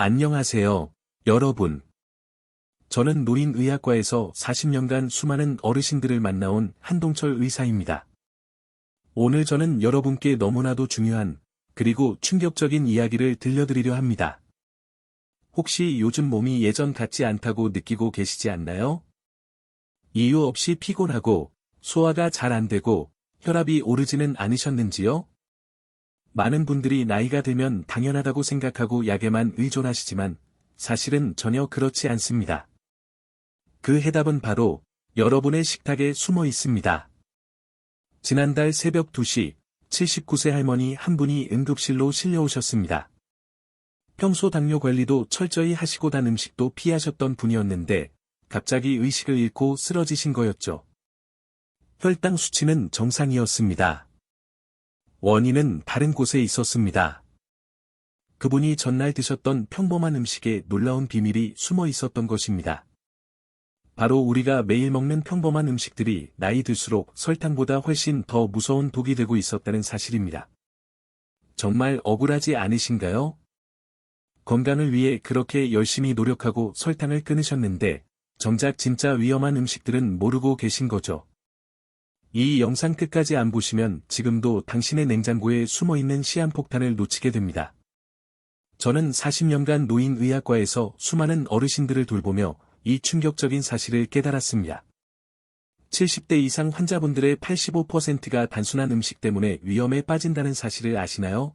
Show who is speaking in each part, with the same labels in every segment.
Speaker 1: 안녕하세요, 여러분. 저는 노인의학과에서 40년간 수많은 어르신들을 만나온 한동철 의사입니다. 오늘 저는 여러분께 너무나도 중요한, 그리고 충격적인 이야기를 들려드리려 합니다. 혹시 요즘 몸이 예전 같지 않다고 느끼고 계시지 않나요? 이유 없이 피곤하고, 소화가 잘 안 되고, 혈압이 오르지는 않으셨는지요? 많은 분들이 나이가 들면 당연하다고 생각하고 약에만 의존하시지만 사실은 전혀 그렇지 않습니다. 그 해답은 바로 여러분의 식탁에 숨어 있습니다. 지난달 새벽 2시 79세 할머니 한 분이 응급실로 실려오셨습니다. 평소 당뇨 관리도 철저히 하시고 단 음식도 피하셨던 분이었는데 갑자기 의식을 잃고 쓰러지신 거였죠. 혈당 수치는 정상이었습니다. 원인은 다른 곳에 있었습니다. 그분이 전날 드셨던 평범한 음식에 놀라운 비밀이 숨어 있었던 것입니다. 바로 우리가 매일 먹는 평범한 음식들이 나이 들수록 설탕보다 훨씬 더 무서운 독이 되고 있었다는 사실입니다. 정말 억울하지 않으신가요? 건강을 위해 그렇게 열심히 노력하고 설탕을 끊으셨는데 정작 진짜 위험한 음식들은 모르고 계신 거죠. 이 영상 끝까지 안 보시면 지금도 당신의 냉장고에 숨어있는 시한폭탄을 놓치게 됩니다. 저는 40년간 노인의학과에서 수많은 어르신들을 돌보며 이 충격적인 사실을 깨달았습니다. 70대 이상 환자분들의 85%가 단순한 음식 때문에 위험에 빠진다는 사실을 아시나요?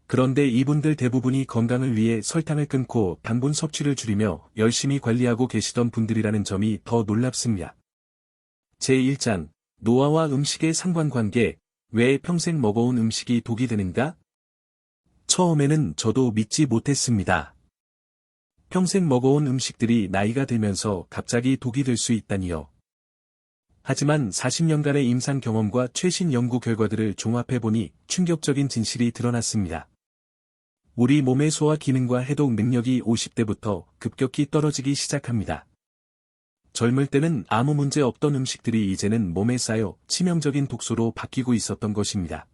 Speaker 1: 그런데 이분들 대부분이 건강을 위해 설탕을 끊고 당분 섭취를 줄이며 열심히 관리하고 계시던 분들이라는 점이 더 놀랍습니다. 제1장 노화와 음식의 상관관계, 왜 평생 먹어온 음식이 독이 되는가? 처음에는 저도 믿지 못했습니다. 평생 먹어온 음식들이 나이가 들면서 갑자기 독이 될 수 있다니요. 하지만 40년간의 임상 경험과 최신 연구 결과들을 종합해보니 충격적인 진실이 드러났습니다. 우리 몸의 소화 기능과 해독 능력이 50대부터 급격히 떨어지기 시작합니다. 젊을 때는 아무 문제 없던 음식들이 이제는 몸에 쌓여 치명적인 독소로 바뀌고 있었던 것입니다.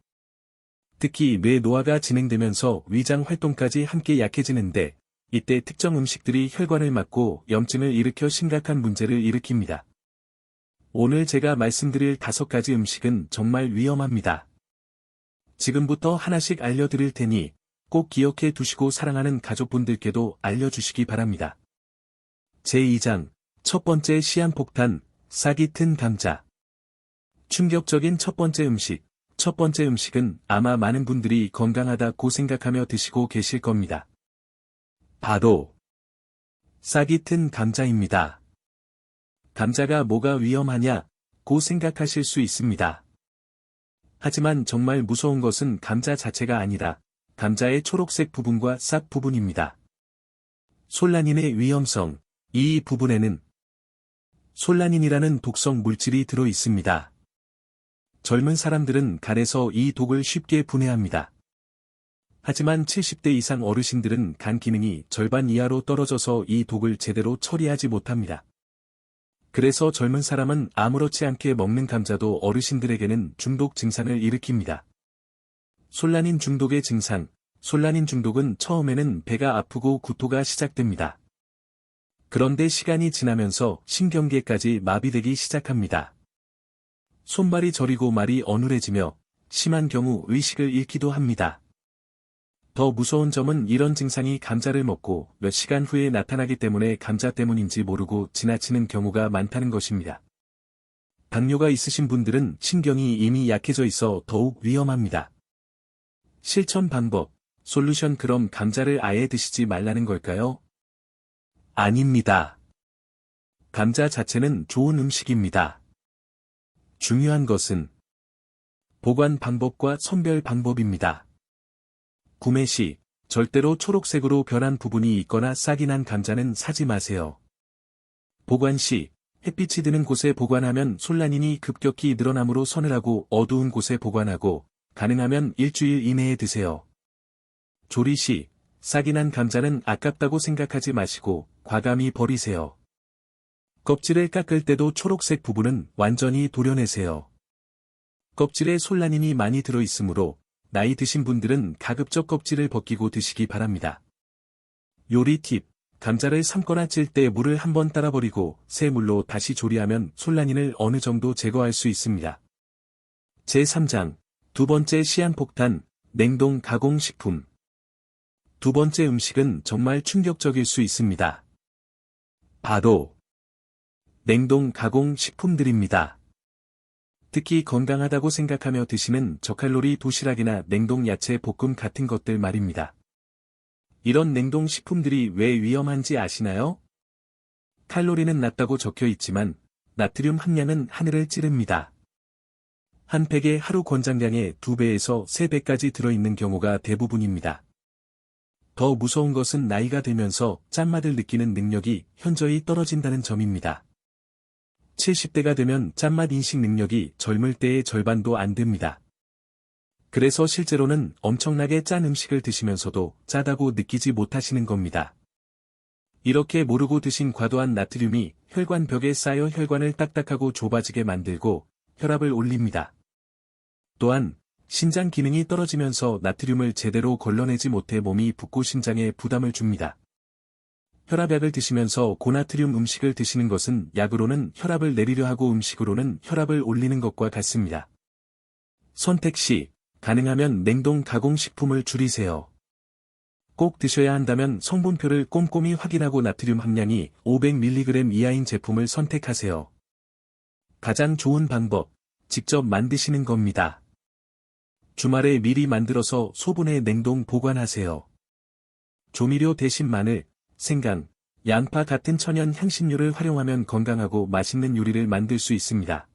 Speaker 1: 특히 뇌 노화가 진행되면서 위장 활동까지 함께 약해지는데 이때 특정 음식들이 혈관을 막고 염증을 일으켜 심각한 문제를 일으킵니다. 오늘 제가 말씀드릴 5가지 음식은 정말 위험합니다. 지금부터 하나씩 알려드릴 테니 꼭 기억해 두시고 사랑하는 가족분들께도 알려주시기 바랍니다. 제2장 첫 번째 시한폭탄, 싹이 튼 감자. 충격적인 첫 번째 음식. 첫 번째 음식은 아마 많은 분들이 건강하다고 생각하며 드시고 계실 겁니다. 바로 싹이 튼 감자입니다. 감자가 뭐가 위험하냐고 생각하실 수 있습니다. 하지만 정말 무서운 것은 감자 자체가 아니라 감자의 초록색 부분과 싹 부분입니다. 솔라닌의 위험성. 이 부분에는 솔라닌이라는 독성 물질이 들어 있습니다. 젊은 사람들은 간에서 이 독을 쉽게 분해합니다. 하지만 70대 이상 어르신들은 간 기능이 절반 이하로 떨어져서 이 독을 제대로 처리하지 못합니다. 그래서 젊은 사람은 아무렇지 않게 먹는 감자도 어르신들에게는 중독 증상을 일으킵니다. 솔라닌 중독의 증상. 솔라닌 중독은 처음에는 배가 아프고 구토가 시작됩니다. 그런데 시간이 지나면서 신경계까지 마비되기 시작합니다. 손발이 저리고 말이 어눌해지며 심한 경우 의식을 잃기도 합니다. 더 무서운 점은 이런 증상이 감자를 먹고 몇 시간 후에 나타나기 때문에 감자 때문인지 모르고 지나치는 경우가 많다는 것입니다. 당뇨가 있으신 분들은 신경이 이미 약해져 있어 더욱 위험합니다. 실천 방법, 솔루션. 그럼 감자를 아예 드시지 말라는 걸까요? 아닙니다. 감자 자체는 좋은 음식입니다. 중요한 것은 보관 방법과 선별 방법입니다. 구매 시 절대로 초록색으로 변한 부분이 있거나 싹이 난 감자는 사지 마세요. 보관 시 햇빛이 드는 곳에 보관하면 솔라닌이 급격히 늘어나므로 서늘하고 어두운 곳에 보관하고 가능하면 일주일 이내에 드세요. 조리 시 싹이 난 감자는 아깝다고 생각하지 마시고 과감히 버리세요. 껍질을 깎을 때도 초록색 부분은 완전히 도려내세요. 껍질에 솔라닌이 많이 들어있으므로 나이 드신 분들은 가급적 껍질을 벗기고 드시기 바랍니다. 요리 팁. 감자를 삶거나 찔 때 물을 한번 따라 버리고 새 물로 다시 조리하면 솔라닌을 어느 정도 제거할 수 있습니다. 제3장. 두 번째 시한폭탄, 냉동 가공식품. 두 번째 음식은 정말 충격적일 수 있습니다. 바로 냉동 가공식품들입니다. 특히 건강하다고 생각하며 드시는 저칼로리 도시락이나 냉동 야채 볶음 같은 것들 말입니다. 이런 냉동 식품들이 왜 위험한지 아시나요? 칼로리는 낮다고 적혀 있지만 나트륨 함량은 하늘을 찌릅니다. 한 팩에 하루 권장량의 2배에서 3배까지 들어있는 경우가 대부분입니다. 더 무서운 것은 나이가 들면서 짠맛을 느끼는 능력이 현저히 떨어진다는 점입니다. 70대가 되면 짠맛 인식 능력이 젊을 때의 절반도 안 됩니다. 그래서 실제로는 엄청나게 짠 음식을 드시면서도 짜다고 느끼지 못하시는 겁니다. 이렇게 모르고 드신 과도한 나트륨이 혈관 벽에 쌓여 혈관을 딱딱하고 좁아지게 만들고 혈압을 올립니다. 또한 신장 기능이 떨어지면서 나트륨을 제대로 걸러내지 못해 몸이 붓고 심장에 부담을 줍니다. 혈압약을 드시면서 고나트륨 음식을 드시는 것은 약으로는 혈압을 내리려 하고 음식으로는 혈압을 올리는 것과 같습니다. 선택 시 가능하면 냉동 가공식품을 줄이세요. 꼭 드셔야 한다면 성분표를 꼼꼼히 확인하고 나트륨 함량이 500mg 이하인 제품을 선택하세요. 가장 좋은 방법, 직접 만드시는 겁니다. 주말에 미리 만들어서 소분해 냉동 보관하세요. 조미료 대신 마늘, 생강, 양파 같은 천연 향신료를 활용하면 건강하고 맛있는 요리를 만들 수 있습니다.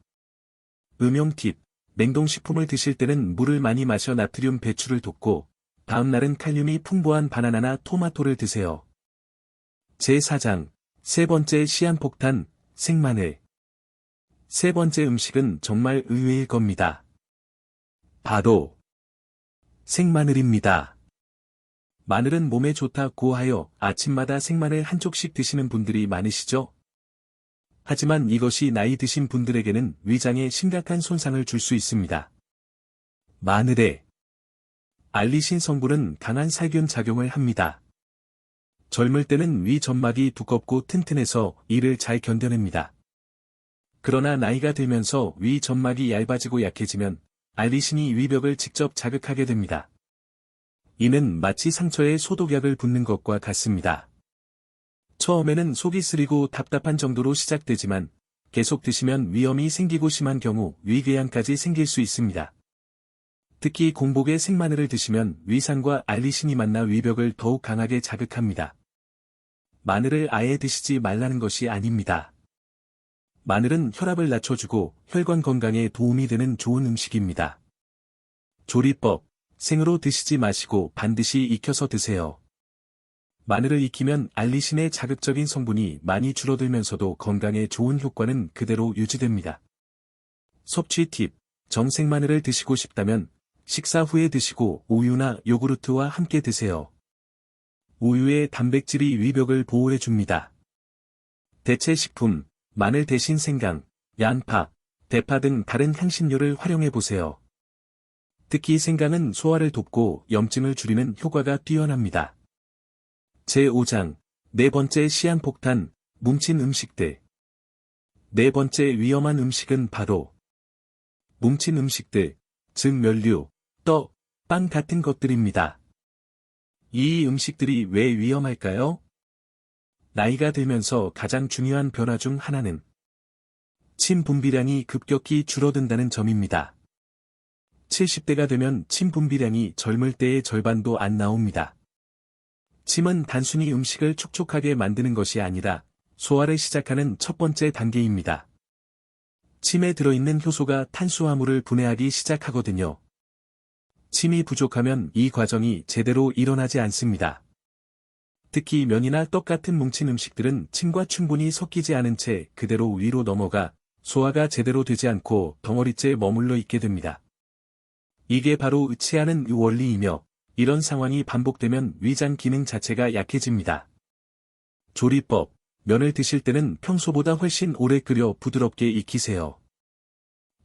Speaker 1: 음용 팁. 냉동식품을 드실 때는 물을 많이 마셔 나트륨 배출을 돕고 다음날은 칼륨이 풍부한 바나나나 토마토를 드세요. 제4장. 세 번째 시한폭탄, 생마늘. 세 번째 음식은 정말 의외일 겁니다. 바로 생마늘입니다. 마늘은 몸에 좋다고 하여 아침마다 생마늘 한 쪽씩 드시는 분들이 많으시죠? 하지만 이것이 나이 드신 분들에게는 위장에 심각한 손상을 줄 수 있습니다. 마늘의 알리신 성분은 강한 살균 작용을 합니다. 젊을 때는 위 점막이 두껍고 튼튼해서 이를 잘 견뎌냅니다. 그러나 나이가 들면서 위 점막이 얇아지고 약해지면 알리신이 위벽을 직접 자극하게 됩니다. 이는 마치 상처에 소독약을 붓는 것과 같습니다. 처음에는 속이 쓰리고 답답한 정도로 시작되지만 계속 드시면 위염이 생기고 심한 경우 위궤양까지 생길 수 있습니다. 특히 공복에 생마늘을 드시면 위산과 알리신이 만나 위벽을 더욱 강하게 자극합니다. 마늘을 아예 드시지 말라는 것이 아닙니다. 마늘은 혈압을 낮춰주고 혈관 건강에 도움이 되는 좋은 음식입니다. 조리법. 생으로 드시지 마시고 반드시 익혀서 드세요. 마늘을 익히면 알리신의 자극적인 성분이 많이 줄어들면서도 건강에 좋은 효과는 그대로 유지됩니다. 섭취 팁. 정생마늘을 드시고 싶다면 식사 후에 드시고 우유나 요구르트와 함께 드세요. 우유의 단백질이 위벽을 보호해줍니다. 대체 식품. 마늘 대신 생강, 양파, 대파 등 다른 향신료를 활용해보세요. 특히 생강은 소화를 돕고 염증을 줄이는 효과가 뛰어납니다. 제5장. 네 번째 시한폭탄, 뭉친 음식들. 네 번째 위험한 음식은 바로 뭉친 음식들, 즉 면류, 떡, 빵 같은 것들입니다. 이 음식들이 왜 위험할까요? 나이가 들면서 가장 중요한 변화 중 하나는 침 분비량이 급격히 줄어든다는 점입니다. 70대가 되면 침 분비량이 젊을 때의 절반도 안 나옵니다. 침은 단순히 음식을 촉촉하게 만드는 것이 아니라 소화를 시작하는 첫 번째 단계입니다. 침에 들어있는 효소가 탄수화물을 분해하기 시작하거든요. 침이 부족하면 이 과정이 제대로 일어나지 않습니다. 특히 면이나 떡 같은 뭉친 음식들은 침과 충분히 섞이지 않은 채 그대로 위로 넘어가 소화가 제대로 되지 않고 덩어리째 머물러 있게 됩니다. 이게 바로 의치하는 원리이며 이런 상황이 반복되면 위장 기능 자체가 약해집니다. 조리법. 면을 드실 때는 평소보다 훨씬 오래 끓여 부드럽게 익히세요.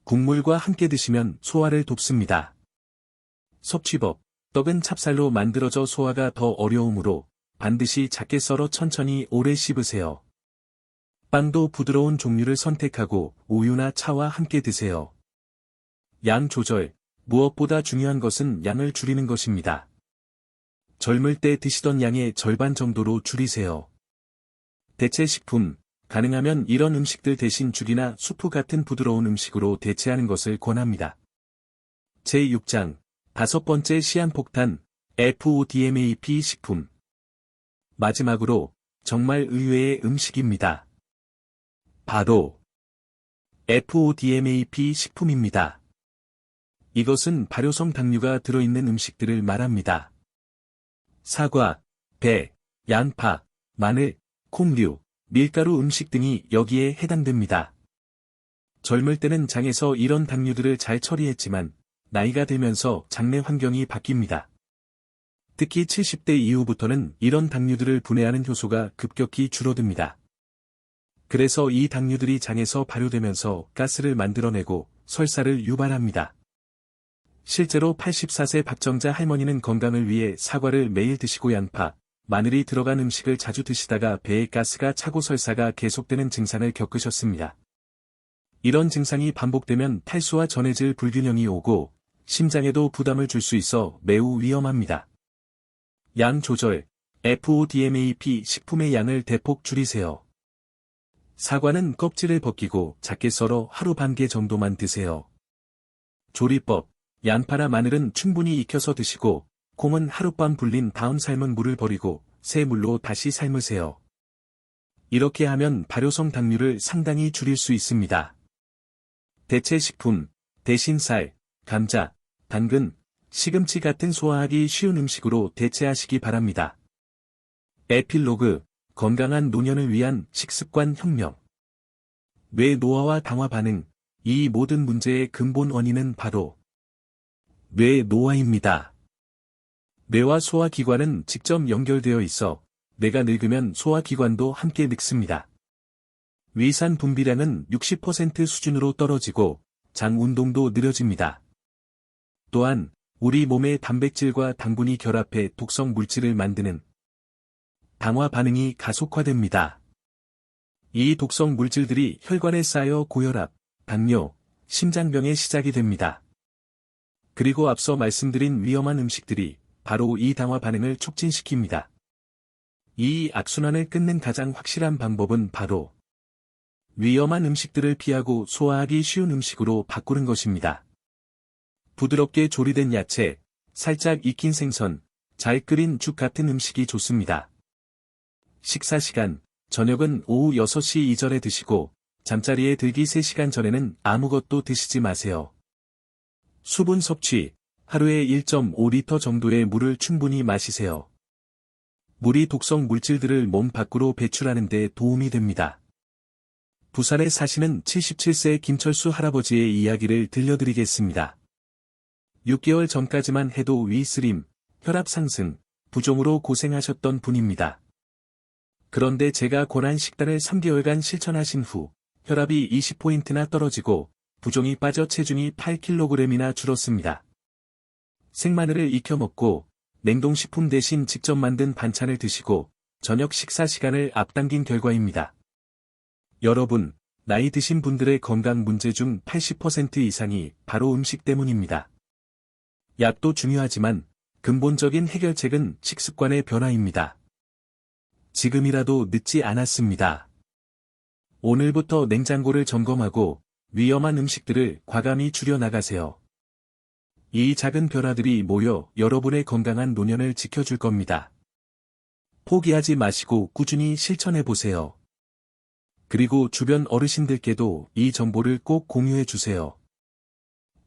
Speaker 1: 국물과 함께 드시면 소화를 돕습니다. 섭취법. 떡은 찹쌀로 만들어져 소화가 더 어려우므로 반드시 작게 썰어 천천히 오래 씹으세요. 빵도 부드러운 종류를 선택하고 우유나 차와 함께 드세요. 양 조절, 무엇보다 중요한 것은 양을 줄이는 것입니다. 젊을 때 드시던 양의 절반 정도로 줄이세요. 대체 식품, 가능하면 이런 음식들 대신 죽이나 수프 같은 부드러운 음식으로 대체하는 것을 권합니다. 제6장, 5번째 시한폭탄, FODMAP 식품. 마지막으로, 정말 의외의 음식입니다. 바로, FODMAP 식품입니다. 이것은 발효성 당류가 들어있는 음식들을 말합니다. 사과, 배, 양파, 마늘, 콩류, 밀가루 음식 등이 여기에 해당됩니다. 젊을 때는 장에서 이런 당류들을 잘 처리했지만, 나이가 들면서 장내 환경이 바뀝니다. 특히 70대 이후부터는 이런 당류들을 분해하는 효소가 급격히 줄어듭니다. 그래서 이 당류들이 장에서 발효되면서 가스를 만들어내고 설사를 유발합니다. 실제로 84세 박정자 할머니는 건강을 위해 사과를 매일 드시고 양파, 마늘이 들어간 음식을 자주 드시다가 배에 가스가 차고 설사가 계속되는 증상을 겪으셨습니다. 이런 증상이 반복되면 탈수와 전해질 불균형이 오고 심장에도 부담을 줄 수 있어 매우 위험합니다. 양 조절, FODMAP 식품의 양을 대폭 줄이세요. 사과는 껍질을 벗기고 작게 썰어 하루 반 개 정도만 드세요. 조리법, 양파나 마늘은 충분히 익혀서 드시고 콩은 하룻밤 불린 다음 삶은 물을 버리고 새 물로 다시 삶으세요. 이렇게 하면 발효성 당류를 상당히 줄일 수 있습니다. 대체 식품, 대신 쌀, 감자, 당근, 시금치 같은 소화하기 쉬운 음식으로 대체하시기 바랍니다. 에필로그, 건강한 노년을 위한 식습관 혁명. 뇌 노화와 당화 반응, 이 모든 문제의 근본 원인은 바로 뇌 노화입니다. 뇌와 소화기관은 직접 연결되어 있어 뇌가 늙으면 소화기관도 함께 늙습니다. 위산 분비량은 60% 수준으로 떨어지고 장 운동도 느려집니다. 또한 우리 몸의 단백질과 당분이 결합해 독성 물질을 만드는 당화 반응이 가속화됩니다. 이 독성 물질들이 혈관에 쌓여 고혈압, 당뇨, 심장병의 시작이 됩니다. 그리고 앞서 말씀드린 위험한 음식들이 바로 이 당화 반응을 촉진시킵니다. 이 악순환을 끊는 가장 확실한 방법은 바로 위험한 음식들을 피하고 소화하기 쉬운 음식으로 바꾸는 것입니다. 부드럽게 조리된 야채, 살짝 익힌 생선, 잘 끓인 죽 같은 음식이 좋습니다. 식사 시간, 저녁은 오후 6시 이전에 드시고 잠자리에 들기 3시간 전에는 아무것도 드시지 마세요. 수분 섭취, 하루에 1.5리터 정도의 물을 충분히 마시세요. 물이 독성 물질들을 몸 밖으로 배출하는 데 도움이 됩니다. 부산에 사시는 77세 김철수 할아버지의 이야기를 들려드리겠습니다. 6개월 전까지만 해도 위쓰림, 혈압 상승, 부종으로 고생하셨던 분입니다. 그런데 제가 권한 식단을 3개월간 실천하신 후 혈압이 20포인트나 떨어지고 부종이 빠져 체중이 8kg이나 줄었습니다. 생마늘을 익혀 먹고 냉동식품 대신 직접 만든 반찬을 드시고 저녁 식사 시간을 앞당긴 결과입니다. 여러분, 나이 드신 분들의 건강 문제 중 80% 이상이 바로 음식 때문입니다. 약도 중요하지만 근본적인 해결책은 식습관의 변화입니다. 지금이라도 늦지 않았습니다. 오늘부터 냉장고를 점검하고 위험한 음식들을 과감히 줄여나가세요. 이 작은 변화들이 모여 여러분의 건강한 노년을 지켜줄 겁니다. 포기하지 마시고 꾸준히 실천해보세요. 그리고 주변 어르신들께도 이 정보를 꼭 공유해주세요.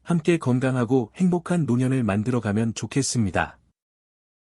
Speaker 1: 함께 건강하고 행복한 노년을 만들어가면 좋겠습니다.